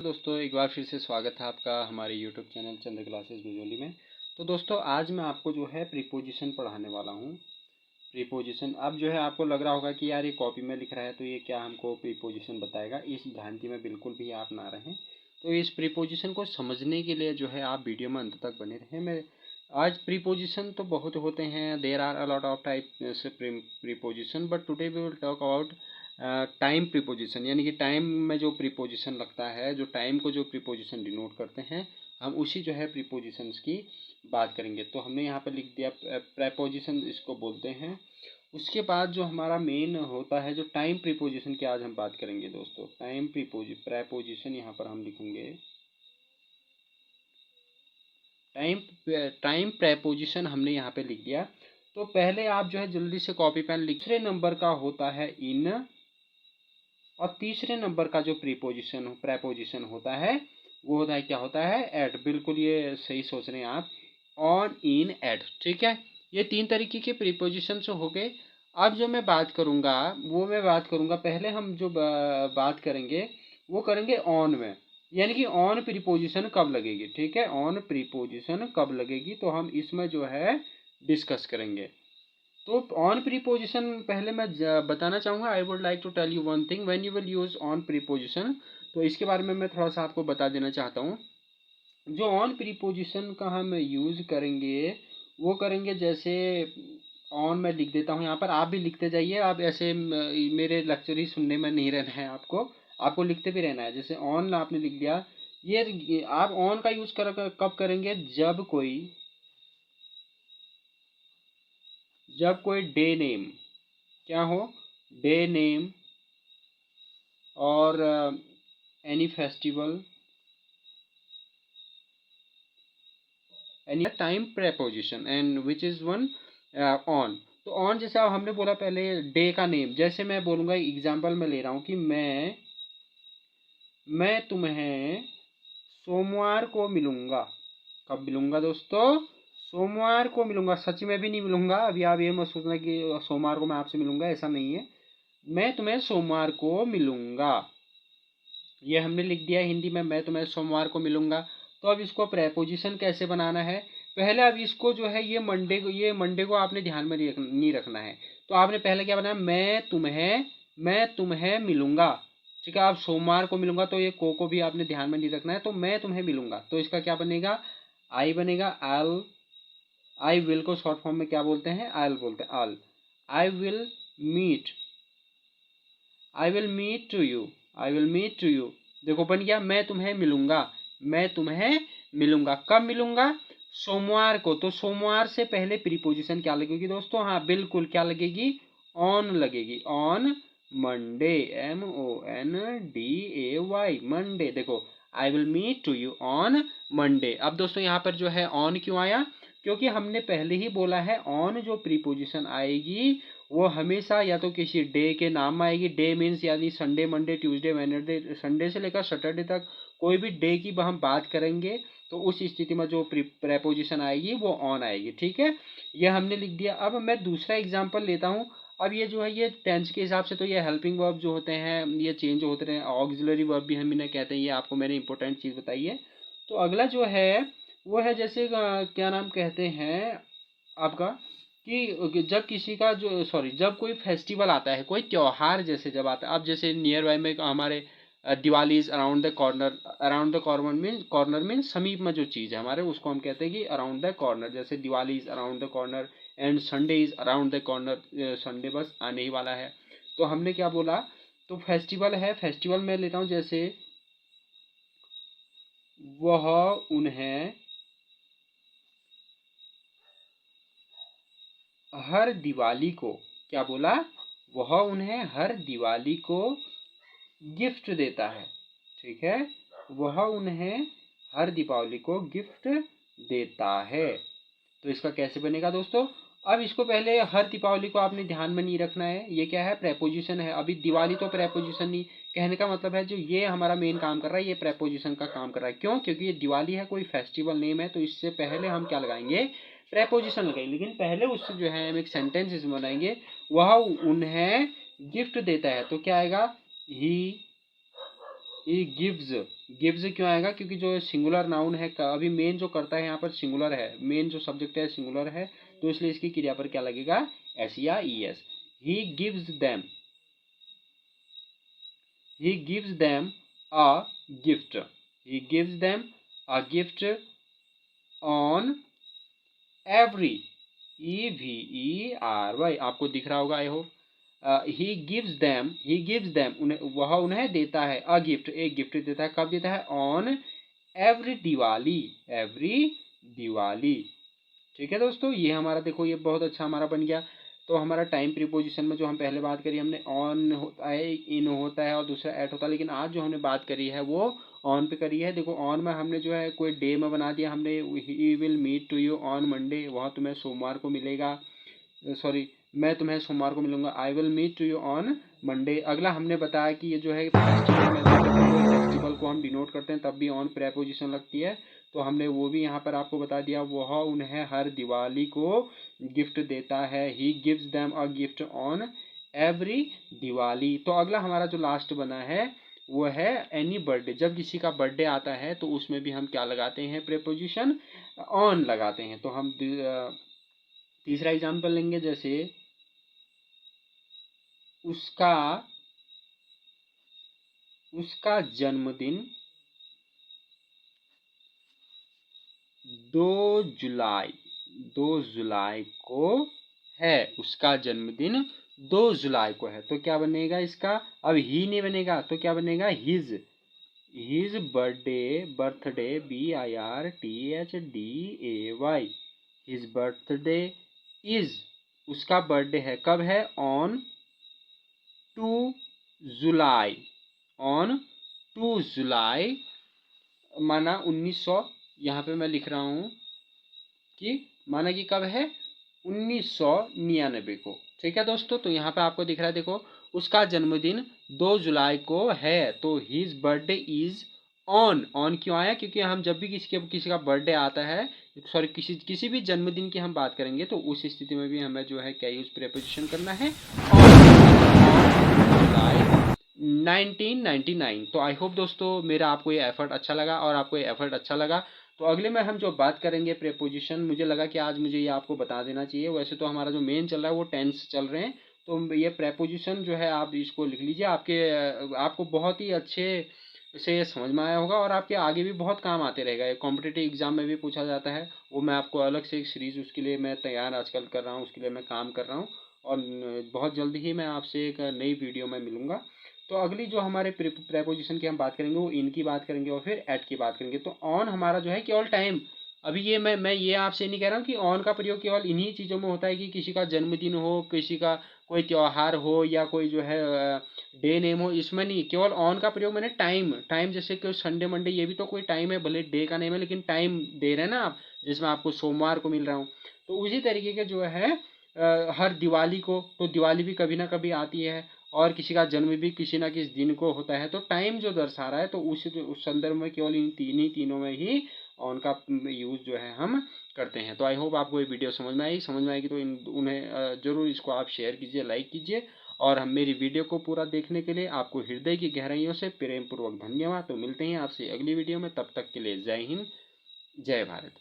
दोस्तों एक बार फिर से स्वागत है आपका हमारे यूट्यूब चैनल चंद्र क्लासेस भुजोली में। तो दोस्तों आज मैं आपको जो है प्रीपोजिशन पढ़ाने वाला हूँ। प्रीपोजिशन अब जो है आपको लग रहा होगा कि यार ये कॉपी में लिख रहा है तो ये क्या हमको प्रीपोजिशन बताएगा, इस भ्रांति में बिल्कुल भी आप ना रहें। तो इस प्रीपोजिशन को समझने के लिए जो है आप वीडियो में अंत तक बने रहें। मैं आज प्रीपोजिशन तो बहुत होते हैं, there are a lot of type preposition, but today we will talk about time preposition, यानी कि टाइम में जो प्रीपोजिशन लगता है, जो टाइम को जो प्रीपोजिशन डिनोट करते हैं, हम उसी जो है प्रीपोजिशंस की बात करेंगे। तो हमने यहाँ पर लिख दिया प्रेपोजिशन इसको बोलते हैं। उसके बाद जो हमारा मेन होता है जो टाइम प्रीपोजिशन की आज हम बात करेंगे दोस्तों। टाइम प्रेपोजिशन यहाँ पर हम लिखेंगे टाइम प्रेपोजिशन हमने यहाँ पे लिख दिया। तो पहले आप जो है जल्दी से कॉपी पेन लिख। तीसरे नंबर का होता है इन, और तीसरे नंबर का जो प्रेपोजिशन होता है वो होता है, क्या होता है, एट। बिल्कुल ये सही सोच रहे हैं आप, ऑन, इन, एट। ठीक है, ये तीन तरीके के प्रीपोजिशन हो गए। अब जो मैं बात करूंगा पहले हम जो बात करेंगे वो करेंगे ऑन में, यानी कि ऑन प्रीपोजिशन कब लगेगी। ठीक है, ऑन प्रीपोजिशन कब लगेगी तो हम इसमें जो है डिस्कस करेंगे। तो ऑन प्रीपोजिशन पहले मैं बताना चाहूँगा, I would like to tell you one thing when you will use on preposition. तो इसके बारे में मैं थोड़ा सा आपको बता देना चाहता हूँ। जो ऑन प्रीपोजिशन का हम यूज़ करेंगे वो करेंगे, जैसे ऑन मैं लिख देता हूँ यहाँ पर, आप भी लिखते जाइए। आप ऐसे मेरे लेक्चर ही सुनने में नहीं रहना है, आपको लिखते भी रहना है। जैसे ऑन आपने लिख दिया, ये आप ऑन का यूज़ कब करेंगे, जब कोई डे नेम क्या हो, डे नेम और any festival, any time preposition and which is one on. तो ऑन जैसे अब हमने बोला पहले डे का नेम, जैसे मैं बोलूंगा, एग्जांपल में ले रहा हूं कि मैं तुम्हें सोमवार को मिलूंगा। कब मिलूंगा दोस्तों, सोमवार को मिलूंगा। सच में भी नहीं मिलूंगा, अभी आप ये मत सोचना कि सोमवार को मैं आपसे मिलूंगा, ऐसा नहीं है। मैं तुम्हें सोमवार को मिलूंगा, ये हमने लिख दिया हिंदी में, मैं तुम्हें सोमवार को मिलूंगा। तो अब इसको प्रेपोजिशन कैसे बनाना है, पहले अब इसको जो है ये मंडे को आपने ध्यान में नहीं रखना है। तो आपने पहले क्या बनाया, मैं तुम्हें मिलूंगा। ठीक है, आप सोमवार को मिलूंगा, तो ये को भी आपने ध्यान में नहीं रखना है। तो मैं तुम्हें मिलूंगा, तो इसका क्या बनेगा, आई बनेगा। आई विल को शॉर्ट फॉर्म में क्या बोलते हैं, आल बोलते हैं, I'll. I will meet I will meet to you. देखो बन गया, मैं तुम्हें मिलूंगा। कब मिलूंगा, सोमवार को। तो सोमवार से पहले प्रीपोजिशन क्या लगेगी दोस्तों, हाँ बिल्कुल क्या लगेगी, ऑन लगेगी। On Monday, MONDAY, Monday. देखो, I will meet to you on Monday. अब दोस्तों यहाँ पर जो है ऑन क्यों आया, क्योंकि हमने पहले ही बोला है ऑन जो प्रीपोजिशन आएगी वो हमेशा या तो किसी डे के नाम में आएगी। डे मीन्स यानी Sunday, Monday, Tuesday, Wednesday, Sunday से लेकर सैटरडे तक कोई भी डे की हम बात करेंगे तो उस स्थिति में जो प्रेपोजिशन आएगी वो ऑन आएगी। ठीक है, ये हमने लिख दिया। अब मैं दूसरा एग्जाम्पल लेता हूँ। अब ये जो है ये टेंस के हिसाब से तो ये हेल्पिंग वर्ब जो होते हैं ये चेंज होते रहे, ऑक्सिलरी वर्ब भी हम इन्हें कहते हैं। ये आपको मैंने इंपॉर्टेंट चीज़ बताई है। तो अगला जो है वो है, जैसे क्या नाम कहते हैं आपका, कि जब किसी का जब कोई फेस्टिवल आता है, कोई त्योहार जैसे जब आता है। अब जैसे नियर बाय में हमारे Diwali is around the corner. Around the corner means समीप में जो चीज़ है हमारे, उसको हम कहते हैं कि अराउंड द कॉर्नर। जैसे Diwali is around the corner and Sunday is around the corner, Sunday बस आने ही वाला है। तो हमने क्या बोला, तो फेस्टिवल है, फेस्टिवल में लेता हूँ, जैसे वह उन्हें हर दिवाली को, क्या बोला, वह उन्हें हर दिवाली को गिफ्ट देता है। ठीक है, वह उन्हें हर दीपावली को गिफ्ट देता है। तो इसका कैसे बनेगा दोस्तों, अब इसको पहले हर दीपावली को आपने ध्यान में नहीं रखना है, ये क्या है, प्रेपोजिशन है। अभी दिवाली तो प्रेपोजिशन नहीं, कहने का मतलब है जो ये हमारा मेन काम कर रहा है ये प्रेपोजिशन का काम कर रहा है। क्यों, क्योंकि ये दिवाली है, कोई फेस्टिवल नेम है, तो इससे पहले हम क्या लगाएंगे, प्रेपोजिशन लगाएंगे। लेकिन पहले उससे जो है हम एक सेंटेंस इसमें बनाएंगे, वह उन्हें गिफ्ट देता है। तो क्या आएगा, ही गिव्स, गिव्स क्यों आएगा? क्योंकि जो सिंगुलर नाउन है अभी मेन जो करता है यहाँ पर सिंगुलर है, मेन जो सब्जेक्ट है सिंगुलर है, तो इसलिए इसकी क्रिया पर क्या लगेगा? एस या E S. He gives them, he gives them a gift, he gives them a gift on every, EVERY, आपको दिख रहा होगा I hope. He gives them, he gives them, वह उन्हें देता है, अ गिफ्ट, एक गिफ्ट देता है। कब देता है? On every Diwali, every Diwali. ठीक है दोस्तों, ये हमारा देखो ये बहुत अच्छा हमारा बन गया। तो हमारा टाइम प्रीपोजिशन में जो हम पहले बात करी हमने, ऑन होता है, इन होता है और दूसरा एट होता है, लेकिन आज जो हमने बात करी है वो ऑन पे करी है। देखो ऑन में हमने जो है कोई डे में बना दिया हमने, he will meet to you on Monday, वह तुम्हें सोमवार को मिलेगा, सॉरी मैं तुम्हें सोमवार को मिलूंगा, I will meet to you on Monday. अगला हमने बताया कि ये जो है फेस्टिवल में फेस्टिवल को हम डिनोट करते हैं तब भी ऑन प्रेपोजिशन लगती है, तो हमने वो भी यहाँ पर आपको बता दिया। वह उन्हें हर दिवाली को गिफ्ट देता है, he gives them a gift on every Diwali. तो अगला हमारा जो लास्ट बना है वो है एनी बर्थडे। जब किसी का बर्थडे आता है तो उसमें भी हम क्या लगाते हैं? प्रेपोजिशन ऑन लगाते हैं। तो हम तीसरा एग्जाम्पल लेंगे, जैसे उसका उसका जन्मदिन 2 जुलाई, 2 जुलाई को है, उसका जन्मदिन 2 जुलाई को है। तो क्या बनेगा इसका? अब ही नहीं बनेगा तो क्या बनेगा? His, his birthday, birthday BIRTHDAY, his birthday is, उसका बर्थडे है, कब है? ऑन 2 जुलाई, ऑन 2 जुलाई, माना 1900, यहाँ पे मैं लिख रहा हूँ कि माना कि कब है? 1999 को। ठीक है दोस्तों, तो यहाँ पे आपको दिख रहा है, देखो उसका जन्मदिन 2 जुलाई को है, तो his birthday is on. On क्यों आया? क्योंकि हम जब भी किसी का बर्थडे आता है, सॉरी किसी भी जन्मदिन की हम बात करेंगे तो उस स्थिति में भी हमें जो है क्या यूज प्रीपोजिशन करना है? जुलाई 1999। तो आई होप दोस्तों मेरा आपको ये एफर्ट अच्छा लगा, और आपको ये एफर्ट अच्छा लगा तो अगले में हम जो बात करेंगे प्रीपोजिशन, मुझे लगा कि आज मुझे ये आपको बता देना चाहिए। वैसे तो हमारा जो मेन चल रहा है वो टेंस चल रहे हैं, तो ये प्रीपोजिशन जो है आप इसको लिख लीजिए, आपको बहुत ही अच्छे से समझ में आया होगा और आपके आगे भी बहुत काम आते रहेगा। कॉम्पिटेटिव एग्जाम में भी पूछा जाता है, वो मैं आपको अलग से एक सीरीज उसके लिए मैं तैयार आजकल कर रहा हूँ, उसके लिए मैं काम कर रहा हूँ, और बहुत जल्दी ही मैं आपसे एक नई वीडियो में मिलूंगा। तो अगली जो हमारे प्रेपोजिशन की हम बात करेंगे वो इन की बात करेंगे और फिर एट की बात करेंगे। तो ऑन हमारा जो है केवल टाइम, अभी ये मैं ये आपसे नहीं कह रहा हूँ कि ऑन का प्रयोग केवल इन्हीं चीज़ों में होता है कि किसी का जन्मदिन हो, किसी का कोई त्यौहार हो, या कोई जो है डे नेम हो, इसमें नहीं। केवल ऑन का प्रयोग मैंने टाइम, टाइम जैसे कि संडे मंडे ये भी तो कोई टाइम है, भले डे का नेम है लेकिन टाइम दे रहे हैं ना आप, जिसमें आपको सोमवार को मिल रहा हूँ। तो उसी तरीके के जो है हर दिवाली को, तो दिवाली भी कभी ना कभी आती है, और किसी का जन्म भी किसी ना किसी दिन को होता है, तो टाइम जो दर्शा रहा है तो उस संदर्भ में केवल इन तीनों में ही ऑन का यूज जो है हम करते हैं। तो आई होप आपको ये वीडियो समझ में आएगी तो उन्हें जरूर इसको आप शेयर कीजिए, लाइक कीजिए, और हम मेरी वीडियो को पूरा देखने के लिए आपको हृदय की गहराइयों से प्रेम पूर्वक धन्यवाद। तो मिलते हैं आपसे अगली वीडियो में, तब तक के लिए जय हिंद, जय भारत।